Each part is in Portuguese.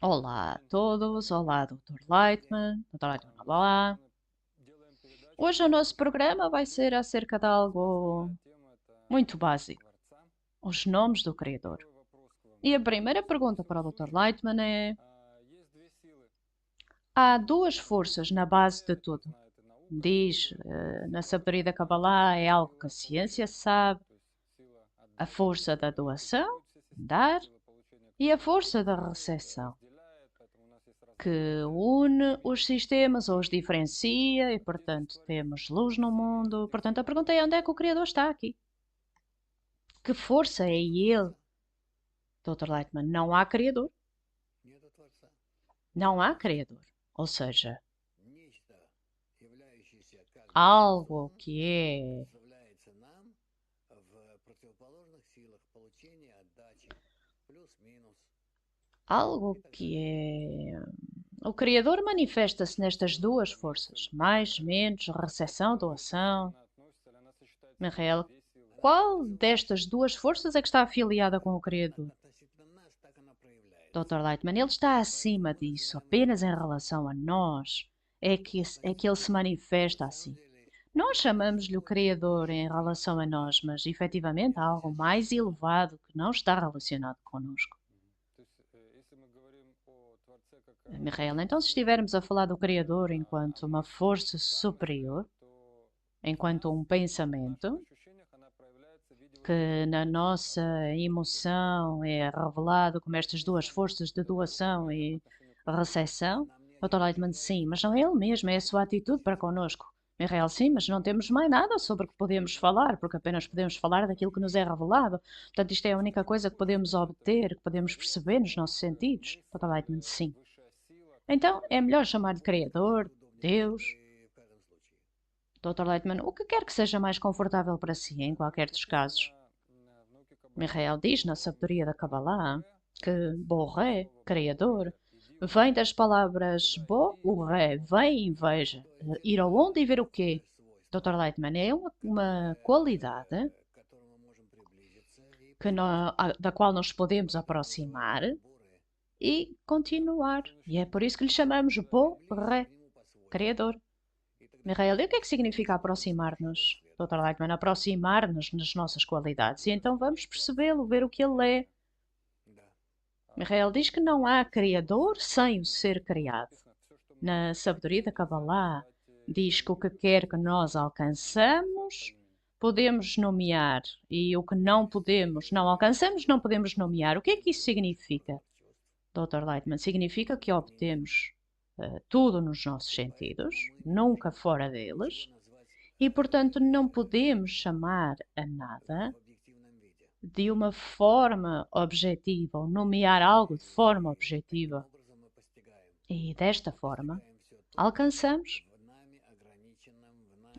Olá a todos, olá Dr. Lightman, Dr. Lightman, olá. Hoje o nosso programa vai ser acerca de algo muito básico, os nomes do Criador. E a primeira pergunta para o Dr. Lightman é: há duas forças na base de tudo. Diz, na sabedoria da Kabbalah é algo que a ciência sabe, a força da doação, dar, e a força da recepção, que une os sistemas ou os diferencia e, portanto, temos luz no mundo. Portanto, a pergunta é onde é que o Criador está aqui? Que força é Ele? Dr. Lightman, não há Criador. Não há Criador. Ou seja, algo que é... Algo que é... O Criador manifesta-se nestas duas forças, mais, menos, recepção, doação. Michael, qual destas duas forças é que está afiliada com o Criador? Dr. Lightman, ele está acima disso, apenas em relação a nós é que ele se manifesta assim. Nós chamamos-lhe o Criador em relação a nós, mas efetivamente há algo mais elevado que não está relacionado connosco. Michael, então se estivermos a falar do Criador enquanto uma força superior, enquanto um pensamento, que na nossa emoção é revelado como estas duas forças de doação e recepção, Dr. Lightman, sim, mas não é ele mesmo, é a sua atitude para connosco. Em real, sim, mas não temos mais nada sobre o que podemos falar, porque apenas podemos falar daquilo que nos é revelado. Portanto, isto é a única coisa que podemos obter, que podemos perceber nos nossos sentidos. Dr. Lightman, sim. Então, é melhor chamar de Criador, Deus. Dr. Lightman, o que quer que seja mais confortável para si, em qualquer dos casos. Michael diz na sabedoria da Kabbalah que Boré, Criador, vem das palavras Bo, o Ré, vem e veja. Ir aonde e ver o quê? Dr. Lightman, é uma qualidade da qual nos podemos aproximar e continuar. E é por isso que lhe chamamos Boré, Criador. Michael, e o que é que significa aproximar-nos? Dr. Lightman, aproximar-nos nas nossas qualidades. E então vamos percebê-lo, ver o que ele é. Michael diz que não há Criador sem o ser criado. Na sabedoria da Kabbalah, diz que o que quer que nós alcançamos, podemos nomear, e o que não alcançamos, não podemos nomear. O que é que isso significa, Dr. Lightman? Significa que obtemos tudo nos nossos sentidos, nunca fora deles, e, portanto, não podemos chamar a nada de uma forma objetiva, ou nomear algo de forma objetiva. E desta forma, alcançamos,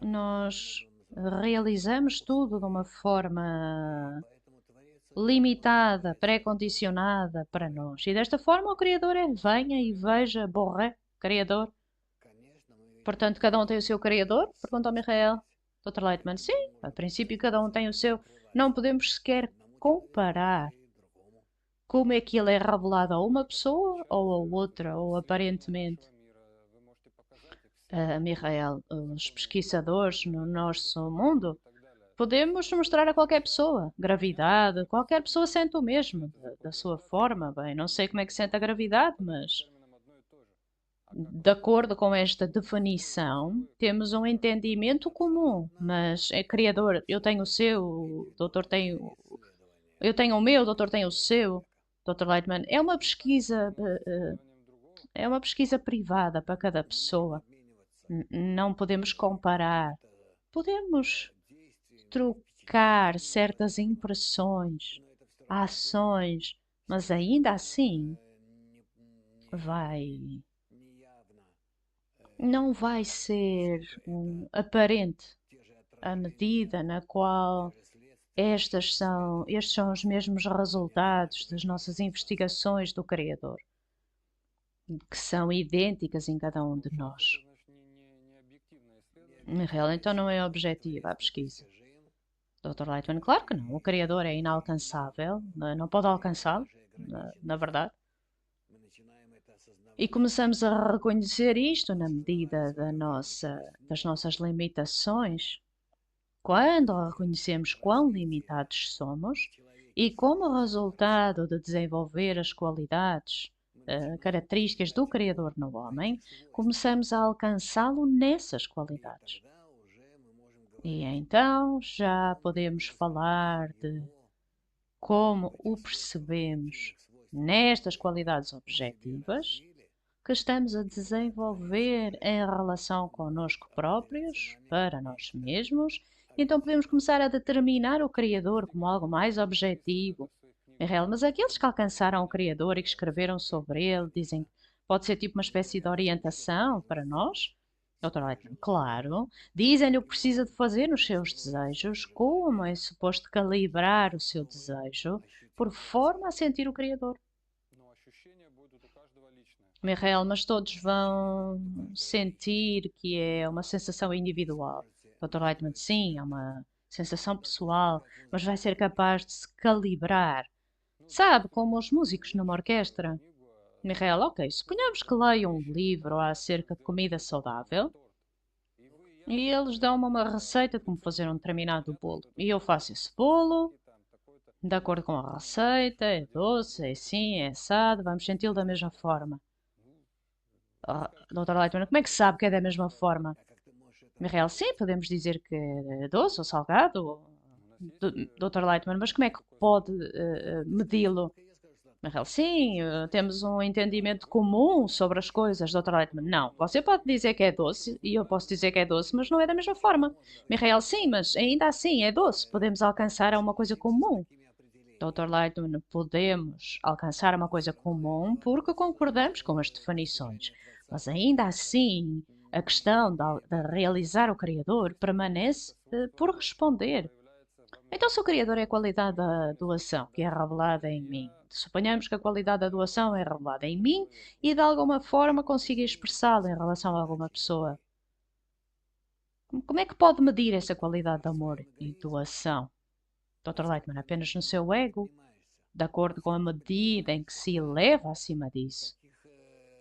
nós realizamos tudo de uma forma limitada, pré-condicionada para nós. E desta forma o Criador é venha e veja, borré, Criador. Portanto, cada um tem o seu Criador? Perguntou Michael. Dr. Lightman, sim, a princípio cada um tem o seu. Não podemos sequer comparar como é que ele é revelado a uma pessoa ou a outra, ou aparentemente. Michael, os pesquisadores no nosso mundo, podemos mostrar a qualquer pessoa gravidade, qualquer pessoa sente o mesmo, da sua forma. Bem, não sei como é que sente a gravidade, mas de acordo com esta definição, temos um entendimento comum. Mas é criador, eu tenho o seu, o doutor tem o, eu tenho o meu, o doutor tem o seu. Dr. Lightman, é uma pesquisa privada para cada pessoa. Não podemos comparar. Podemos trocar certas impressões, ações, mas ainda assim vai não vai ser aparente a medida na qual estes são os mesmos resultados das nossas investigações do Criador, que são idênticas em cada um de nós. Na real, então não é objetiva a pesquisa. Dr. Lightman, claro que não. O Criador é inalcançável, não pode alcançá-lo, na verdade. E começamos a reconhecer isto na medida das nossas limitações. Quando reconhecemos quão limitados somos e como resultado de desenvolver as qualidades, características do Criador no homem, começamos a alcançá-lo nessas qualidades. E então já podemos falar de como o percebemos nestas qualidades objetivas que estamos a desenvolver em relação conosco próprios, para nós mesmos. Então podemos começar a determinar o Criador como algo mais objetivo e real. Mas aqueles que alcançaram o Criador e que escreveram sobre ele dizem que pode ser tipo uma espécie de orientação para nós. Dr. Lightman, claro, dizem-lhe o que precisa de fazer nos seus desejos, como é suposto calibrar o seu desejo, por forma a sentir o Criador. Michael, mas todos vão sentir que é uma sensação individual. Dr. Lightman, sim, é uma sensação pessoal, mas vai ser capaz de se calibrar. Sabe, como os músicos numa orquestra. Michael, ok, suponhamos que leiam um livro acerca de comida saudável e eles dão-me uma receita de como fazer um determinado bolo. E eu faço esse bolo, de acordo com a receita, é doce, é assim, é assado, vamos senti-lo da mesma forma. Dr. Leitman, como é que sabe que é da mesma forma? Michael, sim, podemos dizer que é doce ou salgado, Dr. Leitman, mas como é que pode medi-lo? Michael, sim, temos um entendimento comum sobre as coisas, Dr. Leitman. Não, você pode dizer que é doce e eu posso dizer que é doce, mas não é da mesma forma. Michael, sim, mas ainda assim é doce. Podemos alcançar uma coisa comum. Dr. Leitman, podemos alcançar uma coisa comum porque concordamos com as definições, mas ainda assim a questão de realizar o Criador permanece por responder. Então, se o Criador é a qualidade da doação que é revelada em mim, suponhamos que a qualidade da doação é revelada em mim e de alguma forma consigo expressá-la em relação a alguma pessoa. Como é que pode medir essa qualidade de amor e doação? Dr. Leitman, apenas no seu ego, de acordo com a medida em que se eleva acima disso.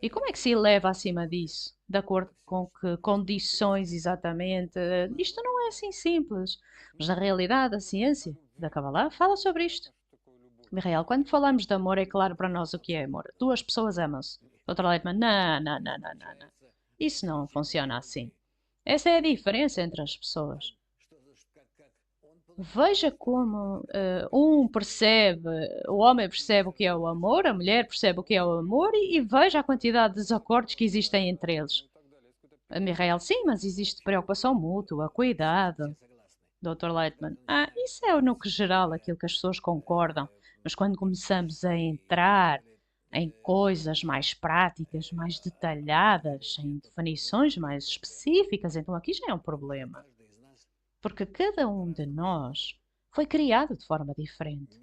E como é que se eleva acima disso? De acordo com que condições exatamente? Isto não é assim simples. Mas na realidade, a ciência da Kabbalah fala sobre isto. Michael, quando falamos de amor, é claro para nós o que é amor. Duas pessoas amam-se. Doutor Leitman, não, não, não, não, não, não. Isso não funciona assim. Essa é a diferença entre as pessoas. Veja como um percebe, o homem percebe o que é o amor, a mulher percebe o que é o amor e veja a quantidade de desacordos que existem entre eles. A Michael, sim, mas existe preocupação mútua, cuidado. Dr. Leitman, isso é no que geral aquilo que as pessoas concordam, mas quando começamos a entrar em coisas mais práticas, mais detalhadas, em definições mais específicas, então aqui já é um problema. Porque cada um de nós foi criado de forma diferente.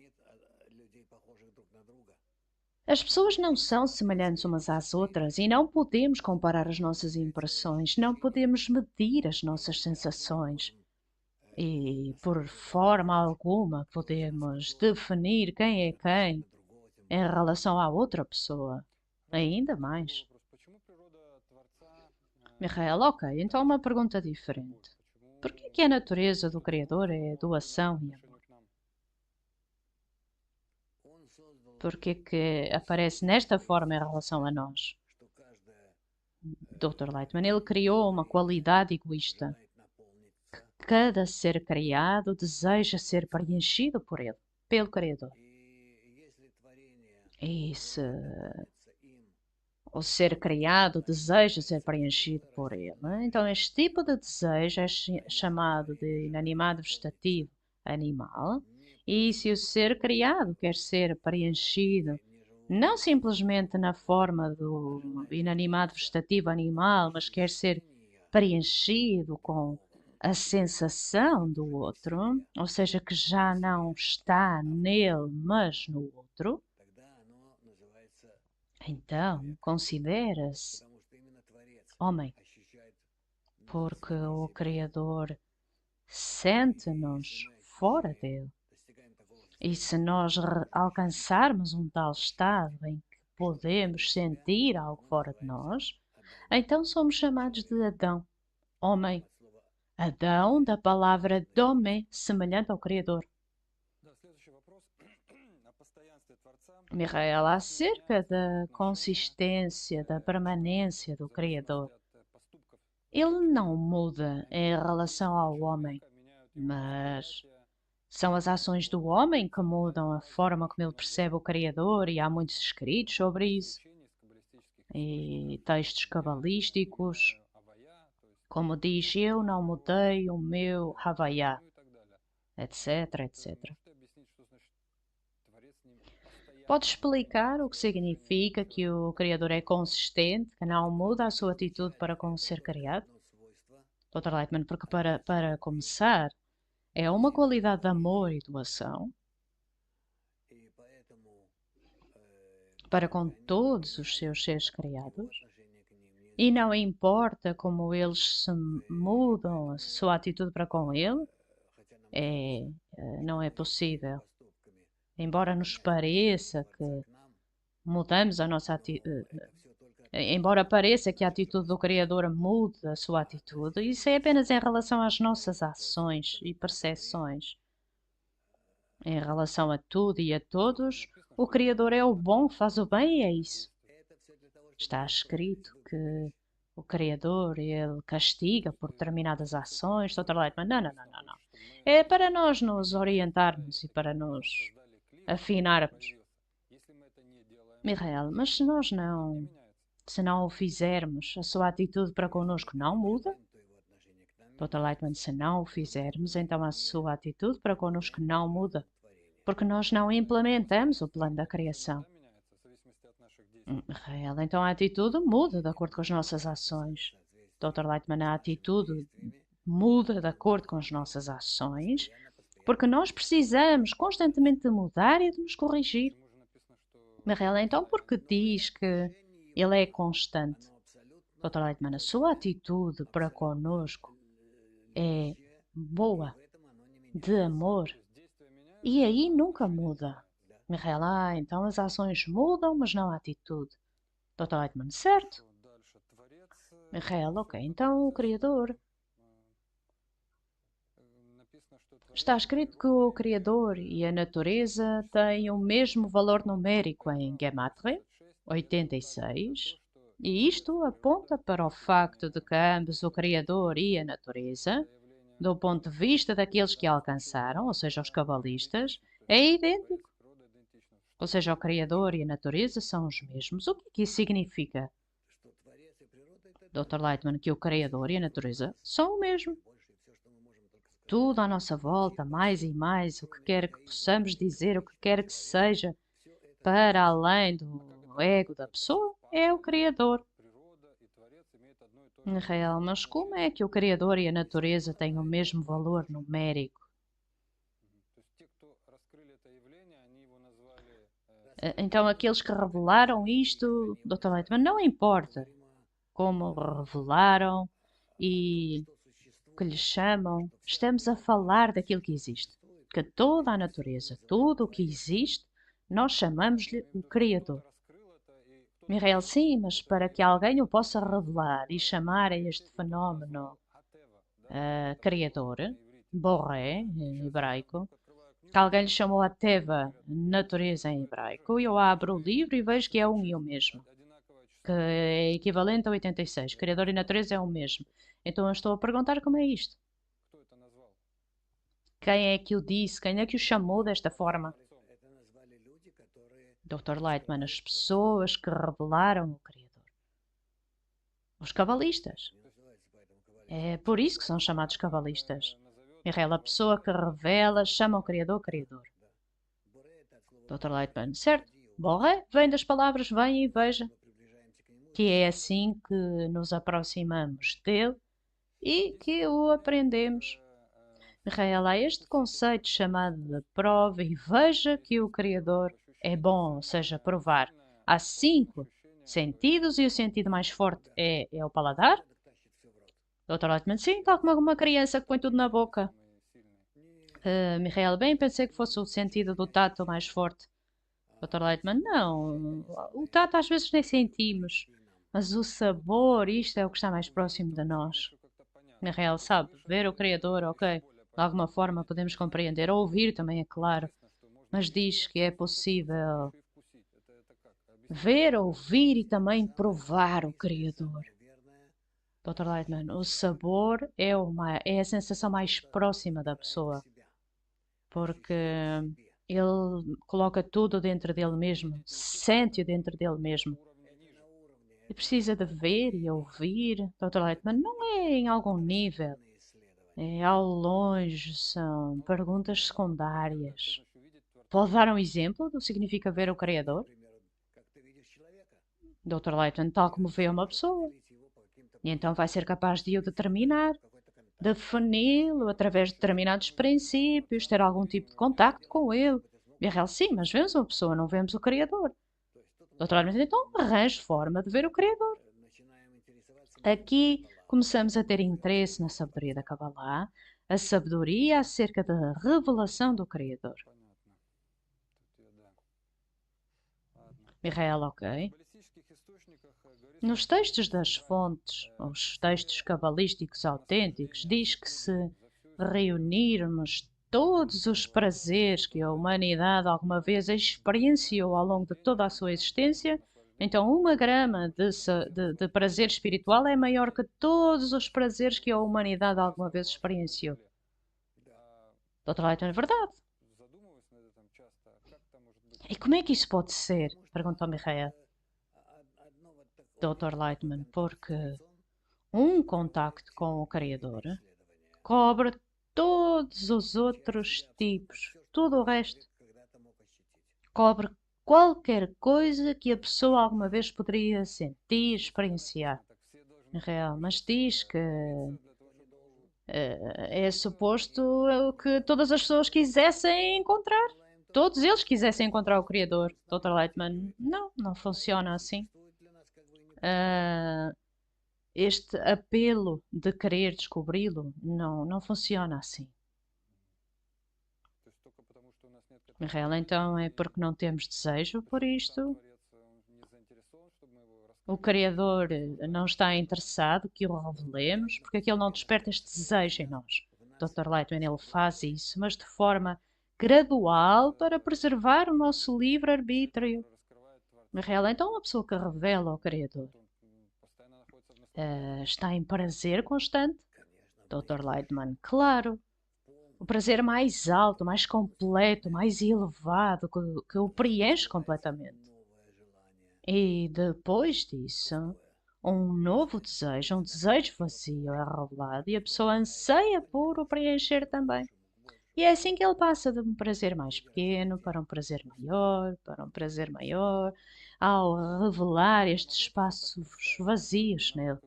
As pessoas não são semelhantes umas às outras e não podemos comparar as nossas impressões, não podemos medir as nossas sensações. E por forma alguma podemos definir quem é quem em relação à outra pessoa. Ainda mais. Michael, ok, então uma pergunta diferente. Por que a natureza do Criador é doação e amor? Por que aparece nesta forma em relação a nós? Dr. Lightman, ele criou uma qualidade egoísta. Cada ser criado deseja ser preenchido por ele, pelo Criador. E se o ser criado deseja ser preenchido por ele, então este tipo de desejo é chamado de inanimado vegetativo animal. E se o ser criado quer ser preenchido não simplesmente na forma do inanimado vegetativo animal, mas quer ser preenchido com a sensação do outro, ou seja, que já não está nele, mas no outro, então considera-se homem, porque o Criador sente-nos fora dele. E se nós alcançarmos um tal estado em que podemos sentir algo fora de nós, então somos chamados de Adão, homem. Adão, da palavra dome, semelhante ao Criador. Michael, acerca da consistência, da permanência do Criador. Ele não muda em relação ao homem, mas são as ações do homem que mudam a forma como ele percebe o Criador, e há muitos escritos sobre isso, e textos cabalísticos, como diz, eu não mudei o meu Havaiá, etc, etc. Pode explicar o que significa que o Criador é consistente, que não muda a sua atitude para com o ser criado? Dr. Lightman, porque para começar, é uma qualidade de amor e doação para com todos os seus seres criados, e não importa como eles se mudam, a sua atitude para com ele, não é possível. Embora nos pareça que mudamos a nossa atitude, embora pareça que a atitude do Criador mude a sua atitude, isso é apenas em relação às nossas ações e percepções. Em relação a tudo e a todos, o Criador é o bom, faz o bem e é isso. Está escrito que o Criador, ele castiga por determinadas ações. Dr. Lightman, não. É para nós nos orientarmos e para nos afinarmos. Michael, mas se não o fizermos, a sua atitude para connosco não muda? Dr. Lightman, se não o fizermos, então a sua atitude para connosco não muda, porque nós não implementamos o plano da criação. Michael, então a atitude muda de acordo com as nossas ações. Dr. Lightman, a atitude muda de acordo com as nossas ações, porque nós precisamos constantemente de mudar e de nos corrigir. Michael, então por que diz que ele é constante? Dr. Lightman, a sua atitude para conosco é boa, de amor, e aí nunca muda. Michael, então as ações mudam, mas não a atitude. Dr. Lightman, certo? Michael, ok, então o Criador. Está escrito que o Criador e a natureza têm o mesmo valor numérico em Gematria, 86, e isto aponta para o facto de que ambos, o Criador e a natureza, do ponto de vista daqueles que alcançaram, ou seja, os cabalistas, é idêntico. Ou seja, o Criador e a natureza são os mesmos. O que é que isso significa? Dr. Lightman, que o Criador e a natureza são o mesmo. Tudo à nossa volta, mais e mais, o que quer que possamos dizer, o que quer que seja, para além do ego da pessoa, é o Criador. Real, mas como é que o Criador e a natureza têm o mesmo valor numérico? Então, aqueles que revelaram isto, Dr. Leitman, não importa como revelaram e o que lhe chamam, estamos a falar daquilo que existe. Que toda a natureza, tudo o que existe, nós chamamos-lhe o Criador. Michael, sim, mas para que alguém o possa revelar e chamar a este fenómeno Criador, Boré, em hebraico, que alguém lhe chamou a Teva, natureza em hebraico, e eu abro o livro e vejo que é um e o mesmo, que é equivalente a 86. Criador e natureza é o mesmo. Então eu estou a perguntar como é isto. Quem é que o disse? Quem é que o chamou desta forma? Dr. Lightman, as pessoas que revelaram o Criador. Os cabalistas. É por isso que são chamados cabalistas. Michael, a pessoa que revela chama o Criador Criador. Dr. Lightman, certo? Borré vem das palavras venha e veja. Que é assim que nos aproximamos dele e que o aprendemos. Michael, há este conceito chamado de prova e veja que o Criador é bom, ou seja, provar. Há 5 sentidos e o sentido mais forte é o paladar. Dr. Lightman, sim, tal como uma criança que põe tudo na boca. Michael, bem, pensei que fosse o sentido do tato mais forte. Dr. Lightman, não. O tato às vezes nem sentimos, mas o sabor, isto é o que está mais próximo de nós. Na real, sabe, ver o Criador, ok, de alguma forma podemos compreender, ouvir também, é claro, mas diz que é possível ver, ouvir e também provar o Criador. Dr. Lightman, o sabor é a sensação mais próxima da pessoa, porque ele coloca tudo dentro dele mesmo, sente-o dentro dele mesmo. E precisa de ver e ouvir. Dr. Lightman, não é em algum nível, é ao longe, são perguntas secundárias. Pode dar um exemplo do que significa ver o Criador? Dr. Lightman, tal como vê uma pessoa. E então vai ser capaz de o determinar, defini-lo através de determinados princípios, ter algum tipo de contacto com ele. E a real, sim, mas vemos uma pessoa, não vemos o Criador. Doutor, então arranje forma de ver o Criador. Aqui começamos a ter interesse na sabedoria da Kabbalah, a sabedoria acerca da revelação do Criador. Michael, ok. Nos textos das fontes, os textos cabalísticos autênticos, diz que se reunirmos todos os prazeres que a humanidade alguma vez experienciou ao longo de toda a sua existência, então 1 grama de prazer espiritual é maior que todos os prazeres que a humanidade alguma vez experienciou. Doutor Leighton, é verdade. E como é que isso pode ser? Perguntou Michael. Dr. Lightman, porque um contacto com o Criador cobre todos os outros tipos, tudo o resto. Cobre qualquer coisa que a pessoa alguma vez poderia sentir, experienciar. Real, mas diz que é suposto que todas as pessoas quisessem encontrar. Todos eles quisessem encontrar o Criador. Dr. Lightman, não funciona assim. Este apelo de querer descobri-lo não funciona assim. Michael, então é porque não temos desejo por isto? O Criador não está interessado que o revelemos, porque é que ele não desperta este desejo em nós? Dr. Lightman, ele faz isso, mas de forma gradual para preservar o nosso livre-arbítrio. Michael, então uma pessoa que revela ao Criador está em prazer constante? Dr. Lightman, claro. O prazer mais alto, mais completo, mais elevado, que o preenche completamente. E depois disso, um novo desejo, um desejo vazio é revelado e a pessoa anseia por o preencher também. E é assim que ele passa de um prazer mais pequeno para um prazer maior, para um prazer maior, ao revelar estes espaços vazios nele.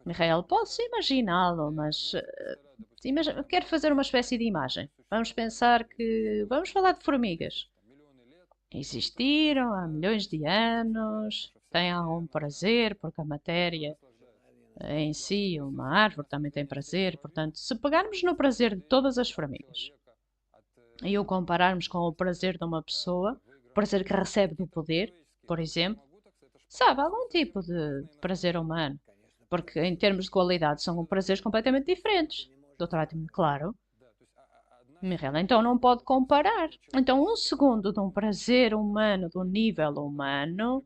Michael, posso imaginá-lo, mas quero fazer uma espécie de imagem. Vamos pensar que. Vamos falar de formigas. Existiram há milhões de anos, têm algum prazer, porque a matéria em si, uma árvore também tem prazer. Portanto, se pegarmos no prazer de todas as formigas e o compararmos com o prazer de uma pessoa, o prazer que recebe do poder, por exemplo, sabe, algum tipo de prazer humano. Porque em termos de qualidade são prazeres completamente diferentes. Doutor Atman, claro. Mirella, então não pode comparar. Então, 1 segundo de um prazer humano, do nível humano,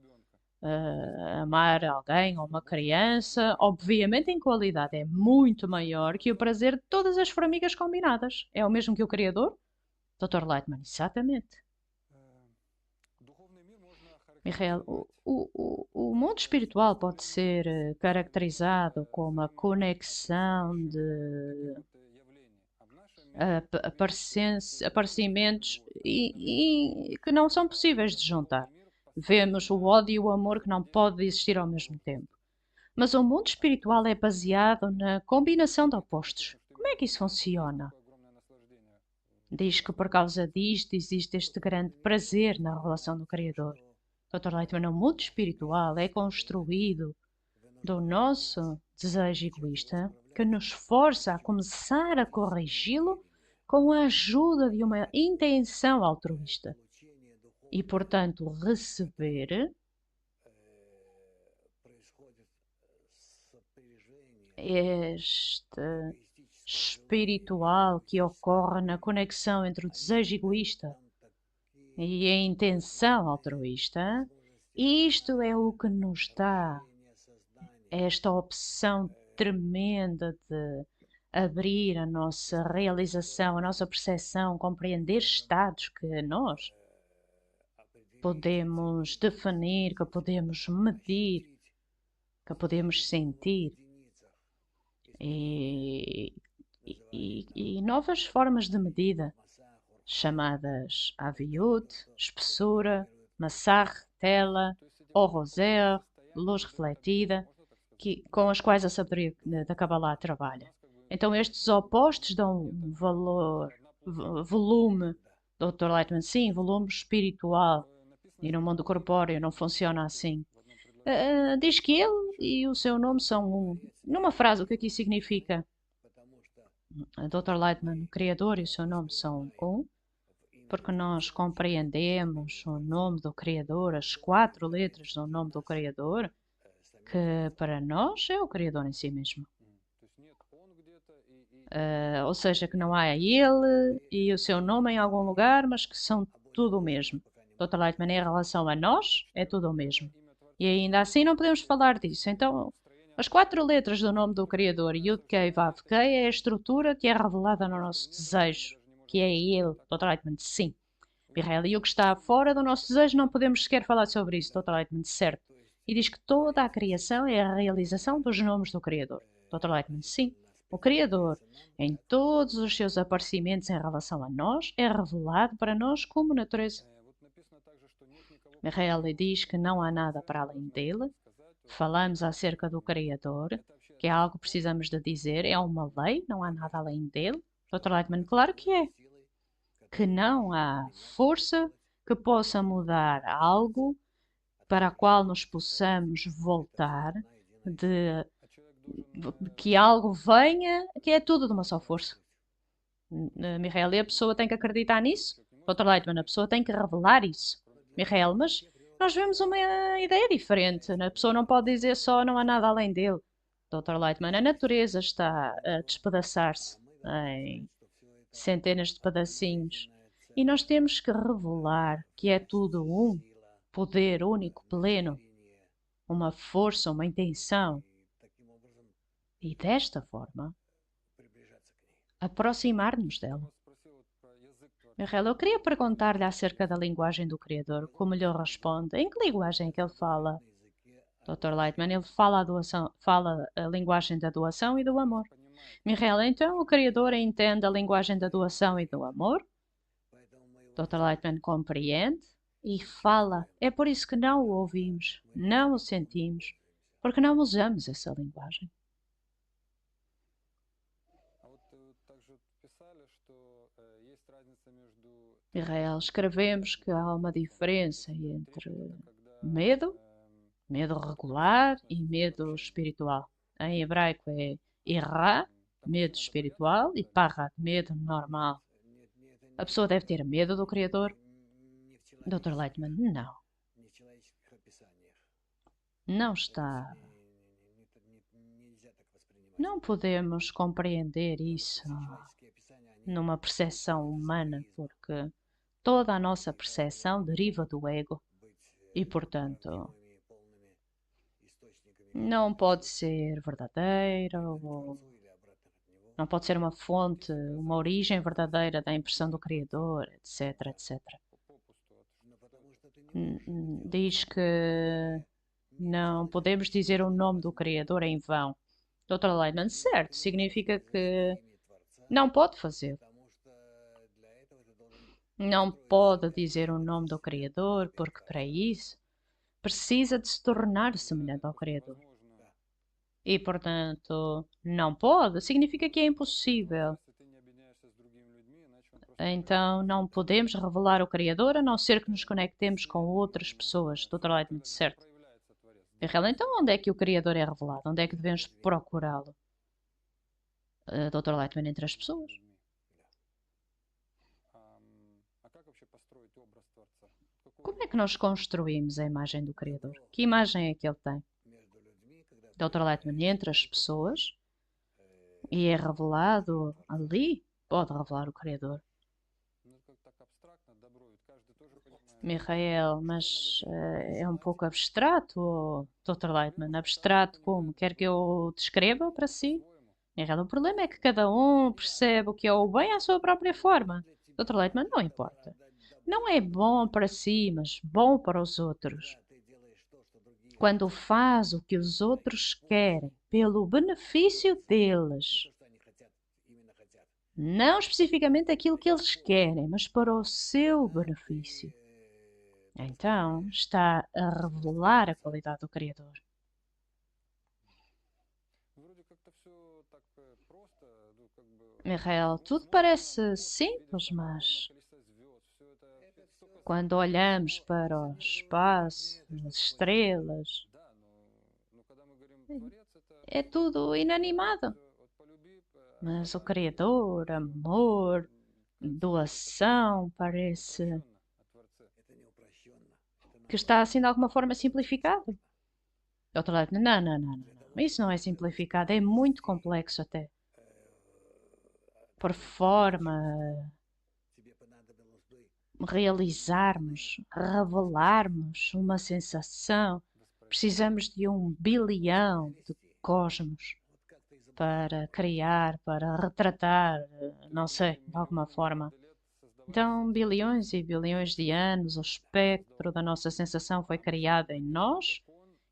amar alguém ou uma criança, obviamente em qualidade é muito maior que o prazer de todas as formigas combinadas. É o mesmo que o Criador? Dr. Lightman, exatamente. Michael, o mundo espiritual pode ser caracterizado como a conexão de aparecimentos que não são possíveis de juntar. Vemos o ódio e o amor que não pode existir ao mesmo tempo. Mas o mundo espiritual é baseado na combinação de opostos. Como é que isso funciona? Diz que por causa disto existe este grande prazer na revelação do Criador. Dr. Leitman, o mundo espiritual é construído do nosso desejo egoísta que nos força a começar a corrigi-lo com a ajuda de uma intenção altruísta. e, portanto, receber este espiritual que ocorre na conexão entre o desejo egoísta e a intenção altruísta. Isto é o que nos dá esta opção tremenda de abrir a nossa realização, a nossa percepção, compreender estados que nós podemos definir, que podemos medir, que podemos sentir e, e novas formas de medida chamadas aviut, espessura, massar, tela, ou roséa, luz refletida, com as quais a sabedoria da Kabbalah trabalha. Então estes opostos dão um valor, volume, Dr. Lightman, sim, volume espiritual, e no mundo corpóreo não funciona assim. Diz que ele e o seu nome são um. Numa frase, o que aqui significa? Dr. Lightman, o Criador e o seu nome são um, porque nós compreendemos o nome do Criador, as 4 letras do nome do Criador, que para nós é o Criador em si mesmo. Ou seja, que não há ele e o seu nome em algum lugar, mas que são tudo o mesmo. Dr. Lightman, em relação a nós, é tudo o mesmo. E ainda assim não podemos falar disso. Então, as 4 letras do nome do Criador, Yud-Kei Vav-Kei, é a estrutura que é revelada no nosso desejo, que é ele, Dr. Lightman, sim. Mihail, e o que está fora do nosso desejo, não podemos sequer falar sobre isso, Dr. Lightman, certo. E diz que toda a criação é a realização dos nomes do Criador. Dr. Lightman, sim. O Criador, em todos os seus aparecimentos em relação a nós, é revelado para nós como natureza. Mihail diz que não há nada para além dele. Falamos acerca do Criador, que é algo que precisamos de dizer, é uma lei, não há nada além dele. Dr. Lightman, claro que é. Que não há força que possa mudar algo para a qual nos possamos voltar, de que algo venha, que é tudo de uma só força. Mihail, a pessoa tem que acreditar nisso? Dr. Lightman, a pessoa tem que revelar isso. Mihail, mas nós vemos uma ideia diferente. A pessoa não pode dizer só não há nada além dele. Dr. Lightman, a natureza está a despedaçar-se em centenas de pedacinhos. E nós temos que revelar que é tudo um poder único, pleno, uma força, uma intenção. E desta forma, aproximar-nos dela. Mihail, eu queria perguntar-lhe acerca da linguagem do Criador, como lhe responde. Em que linguagem é que ele fala? Dr. Lightman, ele fala a linguagem da doação e do amor. Mihail, então o Criador entende a linguagem da doação e do amor? Dr. Lightman compreende e fala. É por isso que não o ouvimos, não o sentimos, porque não usamos essa linguagem. Israel, escrevemos que há uma diferença entre medo, medo regular e medo espiritual. Em hebraico é irá, medo espiritual, e parra, medo normal. A pessoa deve ter medo do Criador? Dr. Lightman, não. Não está. Não podemos compreender isso numa percepção humana, porque toda a nossa percepção deriva do ego e, portanto, não pode ser verdadeira ou não pode ser uma fonte, uma origem verdadeira da impressão do Criador, etc, etc. Diz que não podemos dizer o nome do Criador em vão. Dr. Lehman, certo, significa que não pode fazer. Não pode dizer o nome do Criador, porque para isso precisa de se tornar semelhante ao Criador. E, portanto, não pode, significa que é impossível. Então, não podemos revelar o Criador a não ser que nos conectemos com outras pessoas. Dr. Lightman, certo. Então, onde é que o Criador é revelado? Onde é que devemos procurá-lo? Dr. Lightman, entre as pessoas. Como é que nós construímos a imagem do Criador? Que imagem é que ele tem? Dr. Lightman, entre as pessoas e é revelado ali, pode revelar o Criador. Michael, mas é um pouco abstrato, Dr. Lightman. Abstrato como? Quer que eu descreva para si? Michael, o problema é que cada um percebe o que é o bem à sua própria forma. Dr. Lightman, não importa. Não é bom para si, mas bom para os outros. Quando faz o que os outros querem, pelo benefício deles, não especificamente aquilo que eles querem, mas para o seu benefício. Então, está a revelar a qualidade do Criador. Michael, tudo parece simples, mas quando olhamos para o espaço, as estrelas, é tudo inanimado. Mas o Criador, amor, doação, parece que está assim de alguma forma simplificado. Do outro lado, não, não, não, não, não. Isso não é simplificado, é muito complexo até. Por forma, realizarmos, revelarmos uma sensação, precisamos de 1 bilhão de cosmos para criar, para retratar, não sei, de alguma forma. Então, bilhões e bilhões de anos, o espectro da nossa sensação foi criado em nós,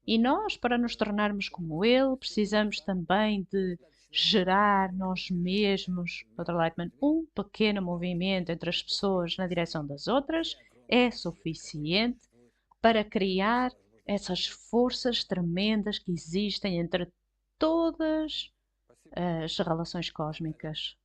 e nós, para nos tornarmos como ele, precisamos também de gerar nós mesmos, Dr. Lightman, um pequeno movimento entre as pessoas na direção das outras é suficiente para criar essas forças tremendas que existem entre todas as relações cósmicas.